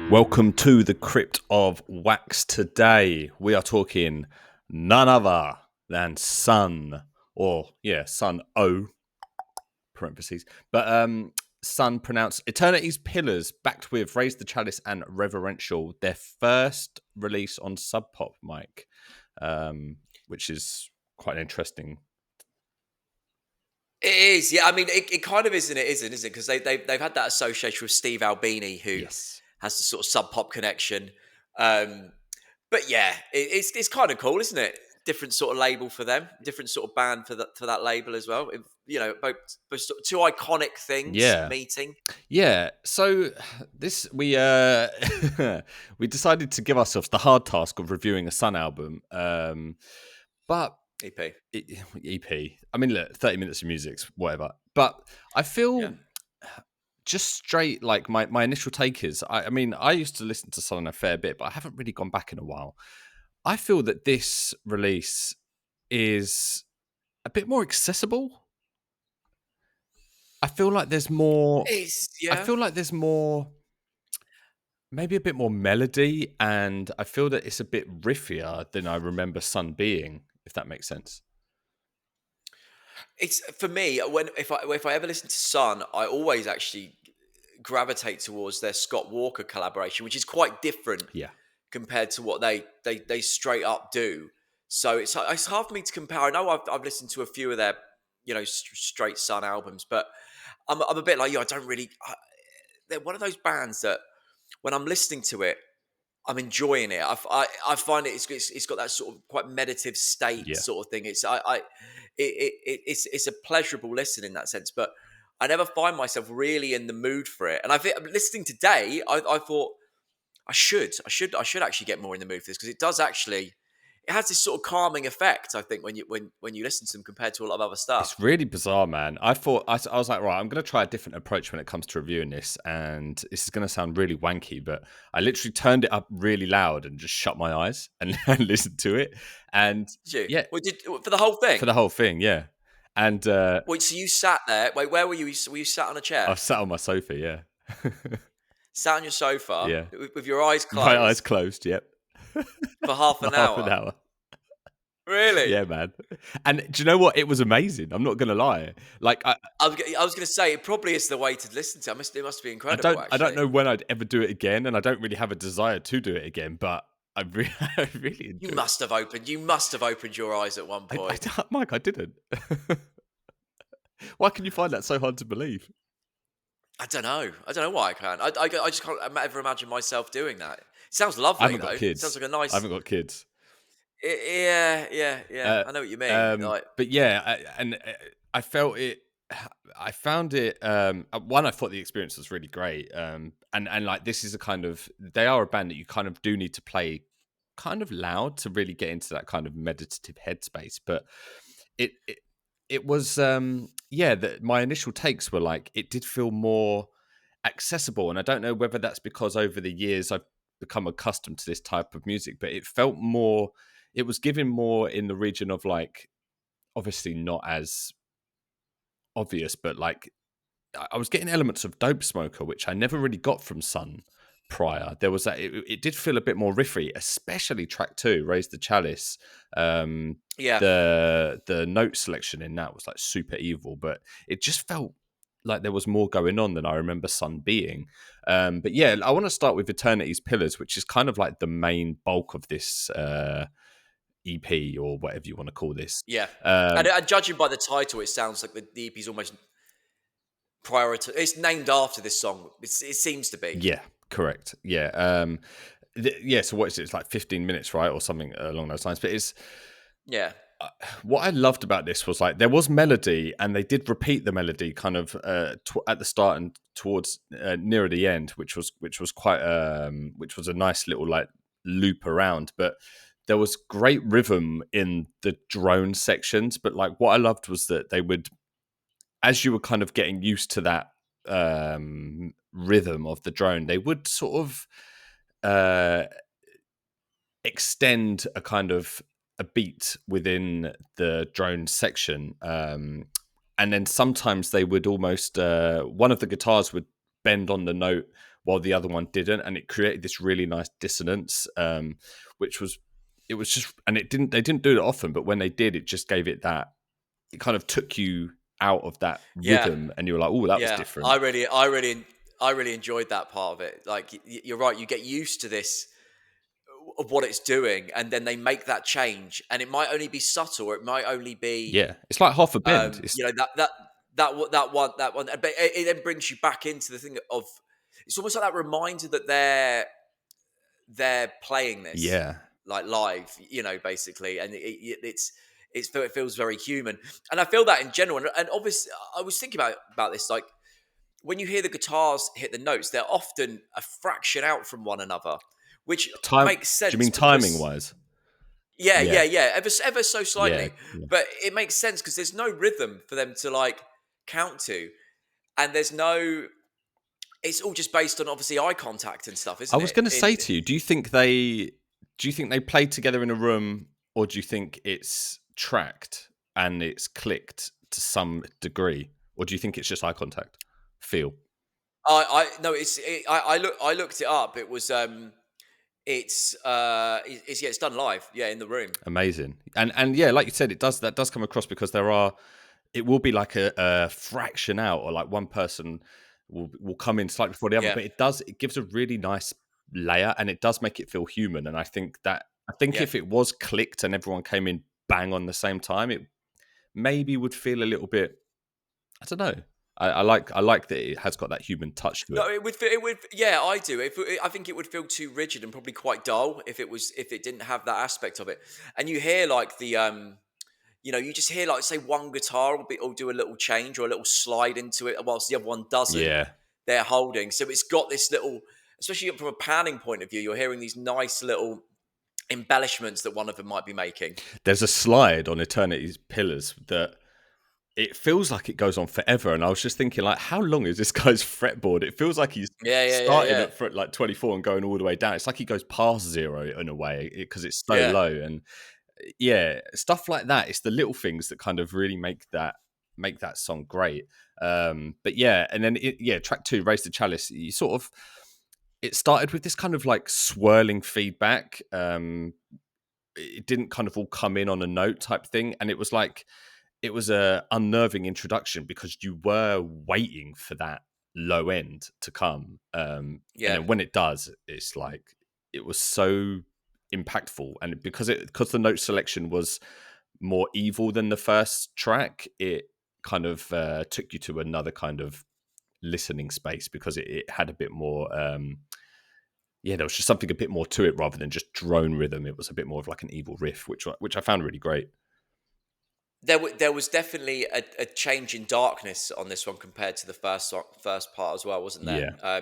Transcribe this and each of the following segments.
Welcome to the Crypt of Wax. Today we are talking none other than Sunn, Sunn O, parentheses. But Sunn pronounced Eternity's Pillars, backed with Raise the Chalice and Reverential, their first release on Sub Pop, Mike, which is quite interesting. It is, yeah. I mean, it kind of is and it isn't, is it? Because they've had that association with Steve Albini, who has the sort of Sub Pop connection. But yeah, it's kind of cool, isn't it? Different sort of label for them, different sort of band for that label as well. Both sort of two iconic things meeting. Yeah. So this we we decided to give ourselves the hard task of reviewing a Sunn album, but. EP. I mean, look, 30 minutes of music's whatever. But I feel just straight, like my initial take is, I mean, I used to listen to Sunn a fair bit, but I haven't really gone back in a while. I feel that this release is a bit more accessible. I feel like there's more. I feel like there's more. Maybe a bit more melody, and I feel that it's a bit riffier than I remember Sunn being, if that makes sense. It's for me if I ever listen to Sunn, I always actually gravitate towards their Scott Walker collaboration, which is quite different, compared to what they straight up do. So it's hard for me to compare. I know I've listened to a few of their straight Sunn albums, but I'm a bit like you. I don't really. They're one of those bands that when I'm listening to it, I'm enjoying it. I find it's got that sort of quite meditative state sort of thing. It's a pleasurable listen in that sense, but I never find myself really in the mood for it. And listening today, I thought I should actually get more in the mood for this, because it has this sort of calming effect, I think, when you listen to them compared to a lot of other stuff. It's really bizarre, man. I thought I was like, right, I'm going to try a different approach when it comes to reviewing this, and this is going to sound really wanky, but I literally turned it up really loud and just shut my eyes and listened to it. And yeah, for the whole thing. For the whole thing, yeah. And wait, so you sat there? Wait, where were you? Were you sat on a chair? I was sat on my sofa, yeah. Sat on your sofa, yeah, with your eyes closed. My eyes closed, yep. For half an hour. Half an hour. Really? Yeah, man. And do you know what? It was amazing. I'm not going to lie. Like I was going to say, it probably is the way to listen to. It must be incredible. I don't know when I'd ever do it again, and I don't really have a desire to do it again. But I really enjoyed You must have opened your eyes at one point. Mike, I didn't. Why can you find that so hard to believe? I don't know why I can. I just can't ever imagine myself doing that. It sounds lovely. I haven't got kids. It sounds like a nice. I haven't got kids. Yeah. I know what you mean. But yeah, I felt it. I found it. One, I thought the experience was really great. And like, this is they are a band that you kind of do need to play kind of loud to really get into that kind of meditative headspace. But it was that my initial takes were like, it did feel more accessible, and I don't know whether that's because over the years I've become accustomed to this type of music, but it felt more. It was given more in the region of, like, obviously not as obvious, but like I was getting elements of Dope Smoker, which I never really got from Sunn prior. There was that. It did feel a bit more riffy, especially track 2, Raise the Chalice. The note selection in that was like super evil, but it just felt like there was more going on than I remember Sunn being. But yeah, I want to start with Eternity's Pillars, which is kind of like the main bulk of this EP, or whatever you want to call this. Yeah. And judging by the title, it sounds like the EP is almost it's named after this song. It seems to be. Yeah, correct. Yeah. So what is it? It's like 15 minutes, right? Or something along those lines. But it's... Yeah. What I loved about this was, like, there was melody, and they did repeat the melody kind of at the start and towards nearer the end, which was quite which was a nice little, like, loop around. But there was great rhythm in the drone sections. But like, what I loved was that they would, as you were kind of getting used to that rhythm of the drone, they would sort of extend a kind of a beat within the drone section, and then sometimes they would almost one of the guitars would bend on the note while the other one didn't, and it created this really nice dissonance, which was it was just, and they didn't do it often, but when they did, it just gave it that, it kind of took you out of that Yeah, rhythm, and you were like, oh, that was yeah. different. I really enjoyed that part of it. Like you're right, you get used to this of what it's doing, and then they make that change, and it might only be subtle, or it might only be, Yeah, it's like half a bend. It's that one, but it then brings you back into the thing of, it's almost like that reminder that they're playing this yeah. like live, basically, and it feels very human, and I feel that in general, and obviously, I was thinking about this, like when you hear the guitars hit the notes, they're often a fraction out from one another, which Time? makes Do you mean sense timing because wise? yeah, Yeah, yeah, ever so yeah, slightly, yeah. but it makes sense because there's no rhythm for them to like count to, and there's no. It's all just based on obviously eye contact and stuff, I isn't was it? going to say In to you, do you think they played together in a room, or do you think it's tracked and it's clicked to some degree, or do you think it's just eye contact feel? I no, I looked it up. It was it's done live, yeah, in the room. Amazing. And yeah, like you said, that does come across, because it will be like a fraction out, or like one person will come in slightly before the other, Yeah, but it gives a really nice layer, and it does make it feel human. And I think yeah. if it was clicked and everyone came in bang on the same time, it maybe would feel a little bit, I don't know. I like that it has got that human touch to it. No, yeah, I do. I think it would feel too rigid and probably quite dull if it didn't have that aspect of it. And you hear like you just hear like say one guitar will do a little change or a little slide into it, whilst the other one doesn't. Yeah. They're holding, so it's got this little, especially from a panning point of view, you're hearing these nice little embellishments that one of them might be making. There's a slide on Eternity's Pillars that it feels like it goes on forever, and I was just thinking, like, how long is this guy's fretboard? It feels like he's Yeah, yeah, yeah, starting yeah, at fret like 24 and going all the way down. It's like he goes past zero in a way, because it's so yeah. low. And yeah, stuff like that. It's the little things that kind of really make that song great. But yeah, and then track 2, Raise the Chalice. It started with this kind of like swirling feedback. It didn't kind of all come in on a note type thing, and it was a unnerving introduction, because you were waiting for that low end to come, and Yeah. then when it does, it's like, it was so impactful. And because the note selection was more evil than the first track, it kind of took you to another kind of listening space, because it had a bit more, there was just something a bit more to it, rather than just drone rhythm. It was a bit more of like an evil riff, which I found really great. There was definitely a change in darkness on this one compared to the first part as well, wasn't there? Yeah,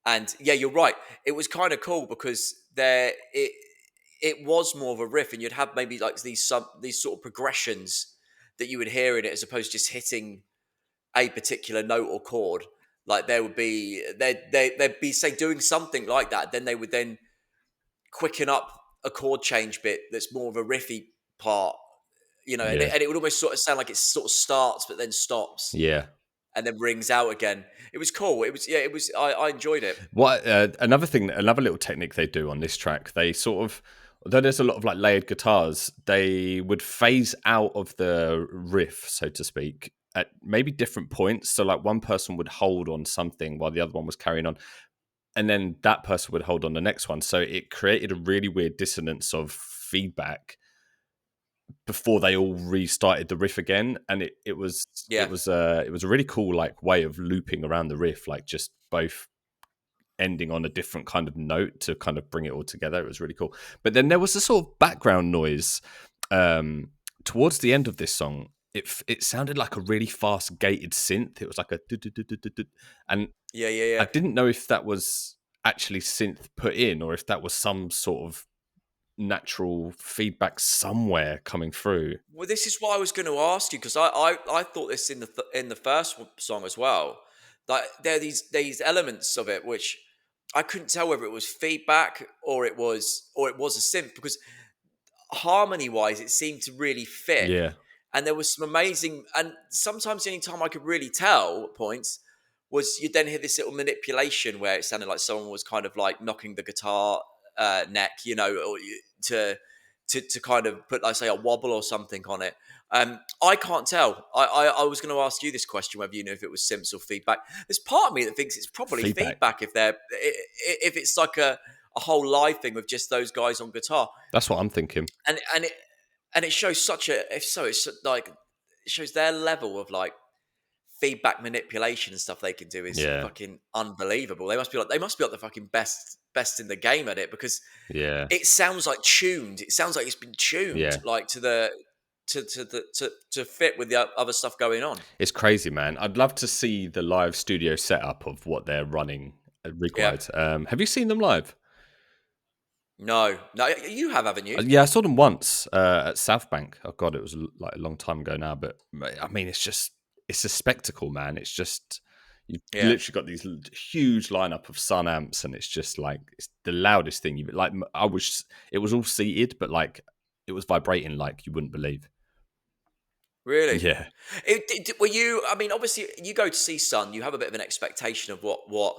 And yeah, you're right. It was kind of cool because it was more of a riff, and you'd have maybe like these sort of progressions that you would hear in it, as opposed to just hitting a particular note or chord. Like there would be they'd be say doing something like that, then they would then quicken up a chord change bit that's more of a riffy part, yeah, and it would almost sort of sound like it sort of starts but then stops yeah. and then rings out again. It was cool. I enjoyed it. What another little technique they do on this track, they sort of, although there's a lot of like layered guitars, they would phase out of the riff, so to speak, at maybe different points. So like one person would hold on something while the other one was carrying on, and then that person would hold on the next one. So it created a really weird dissonance of feedback before they all restarted the riff again. And it was Yeah. it was a really cool like way of looping around the riff, like just both ending on a different kind of note to kind of bring it all together. It was really cool. But then there was a sort of background noise towards the end of this song. It sounded like a really fast gated synth. It was like a and Yeah, yeah, I yeah. didn't know if that was actually synth put in, or if that was some sort of natural feedback somewhere coming through. Well, this is what I was going to ask you, because I thought this in the first song as well. Like there are these elements of it which I couldn't tell whether it was feedback or it was a synth, because harmony wise it seemed to really fit, Yeah. and there was some amazing, and sometimes the only time I could really tell at points was you'd then hear this little manipulation where it sounded like someone was kind of like knocking the guitar neck, you know, or to kind of put, like, say, a wobble or something on it. I can't tell. I was going to ask you this question, whether you know if it was simps or feedback. There's part of me that thinks it's probably feedback if it's like a whole live thing with just those guys on guitar. That's what I'm thinking. And it shows it's like, it shows their level of like feedback manipulation and stuff they can do is fucking unbelievable. They must be like the fucking best in the game at it, because it sounds like tuned. It sounds like it's been tuned like to fit with the other stuff going on. It's crazy, man. I'd love to see the live studio setup of what they're running rig-wise. Have you seen them live? No, you have, haven't you? Yeah, I saw them once at South Bank. Oh god, it was like a long time ago now, but I mean, it's a spectacle, man. It's just, you've literally got these huge lineup of Sunn amps, and it's just like, it's the loudest thing you like. It was all seated, but like it was vibrating like you wouldn't believe. Really? Yeah. Were you? I mean, obviously, you go to see Sunn, you have a bit of an expectation of what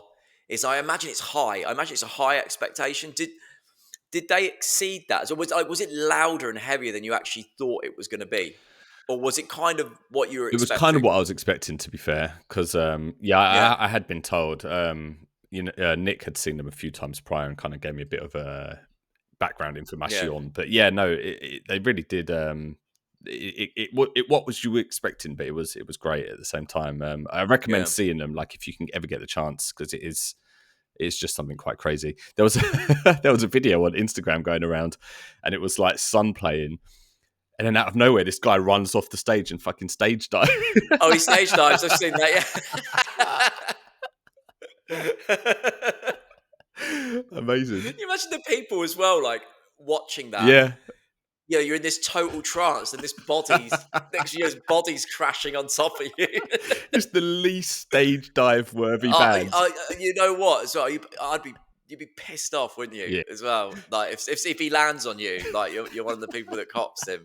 is. I imagine it's high. I imagine it's a high expectation. Did they exceed that? So was it louder and heavier than you actually thought it was going to be? Or was it kind of what you were expecting? It was kind of what I was expecting, to be fair, because I had been told. Nick had seen them a few times prior and kind of gave me a bit of a background information on. But yeah, no, they really did. What was you expecting? But it was great at the same time. I recommend seeing them, like, if you can ever get the chance, because it's just something quite crazy. There was a video on Instagram going around, and it was like Sunn playing. And then out of nowhere, this guy runs off the stage and fucking stage dives. Oh, he stage dives. I've seen that, yeah. Amazing. Can you imagine the people as well, like, watching that? Yeah. You know, you're in this total trance, and this next to you, his body's crashing on top of you. It's the least stage dive worthy band. You know what? So you'd be pissed off, wouldn't you? Yeah. As well, like if he lands on you, like you're one of the people that cops him.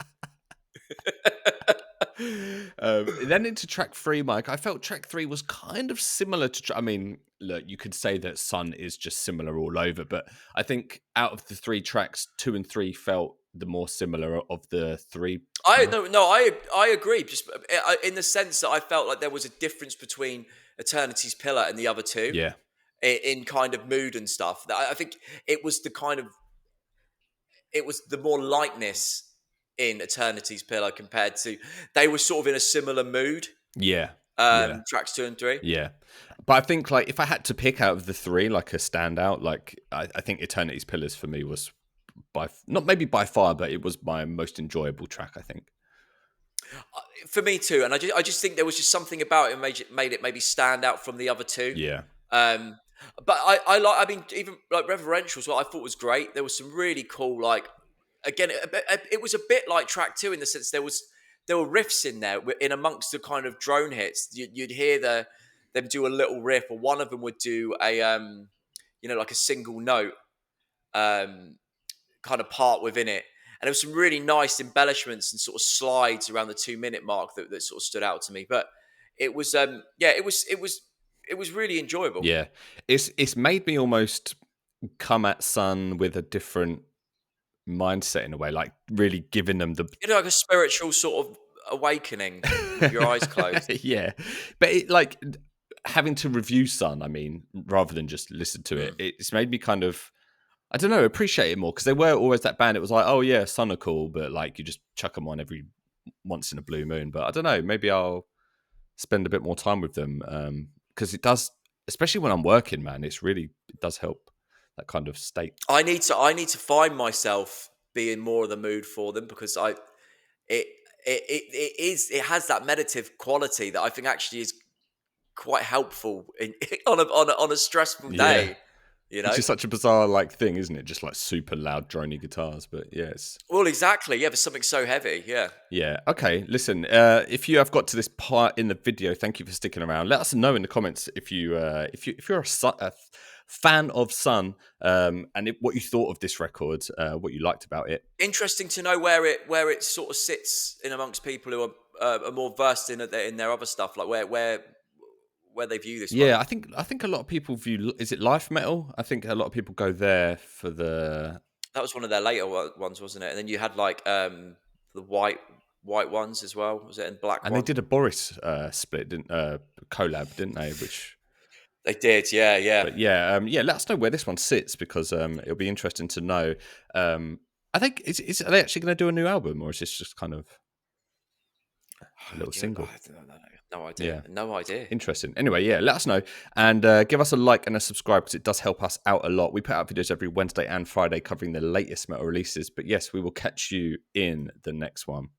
Then into track 3, Mike. I felt track 3 was kind of similar to. I mean, look, you could say that Sunn is just similar all over, but I think out of the 3 tracks, 2 and 3 felt the more similar of the 3. I agree. Just in the sense that I felt like there was a difference between Eternity's Pillar and the other 2. Yeah. In kind of mood and stuff. I think it was the more lightness in Eternity's Pillar compared to, they were sort of in a similar mood. Yeah. Tracks 2 and 3. Yeah. But I think, like, if I had to pick out of the 3, like, a standout, like, I think Eternity's Pillars for me was not maybe by far, but it was my most enjoyable track, I think. For me too. And I just think there was just something about it made it maybe stand out from the other 2. Yeah. But I mean, even like Reverential as well, I thought was great. There was some really cool, like, again, it was a bit like track 2 in the sense there were riffs in there in amongst the kind of drone hits. You'd hear them do a little riff, or one of them would do a like a single note kind of part within it. And there was some really nice embellishments and sort of slides around the 2-minute mark that sort of stood out to me. But it was it was really enjoyable. Yeah, it's made me almost come at Sunn with a different mindset in a way, like really giving them like a spiritual sort of awakening with your eyes closed. Yeah, but like having to review Sunn, I mean, rather than just listen to it, it's made me kind of, I don't know, appreciate it more, because they were always that band. It was like, oh yeah, Sunn are cool, but like you just chuck them on every once in a blue moon. But I don't know, maybe I'll spend a bit more time with them, because it does, especially when I'm working, man. It does help that kind of state. I need to find myself being more of the mood for them, because it has that meditative quality that I think actually is quite helpful on a stressful day. Yeah. You know? Which is such a bizarre like thing, isn't it? Just like super loud, drony guitars. But yes. Well, exactly. Yeah, there's something so heavy. Yeah. Yeah. Okay. Listen, if you have got to this part in the video, thank you for sticking around. Let us know in the comments if you're a fan of Sunn, and what you thought of this record, what you liked about it. Interesting to know where it sort of sits in amongst people who are more versed in their other stuff, like where where they view this one. Yeah, I think a lot of people view. Is it life metal? I think a lot of people go there for the. That was one of their later ones, wasn't it? And then you had like the white ones as well. Was it and black And they one? did a Boris split, didn't collab, didn't they? Which They did, yeah. But yeah, let us know where this one sits because it'll be interesting to know. I think are they actually going to do a new album or is this just kind of a little single? No idea. Yeah. No idea. Interesting. Anyway, yeah, let us know and give us a like and a subscribe because it does help us out a lot. We put out videos every Wednesday and Friday covering the latest metal releases. But yes, we will catch you in the next one.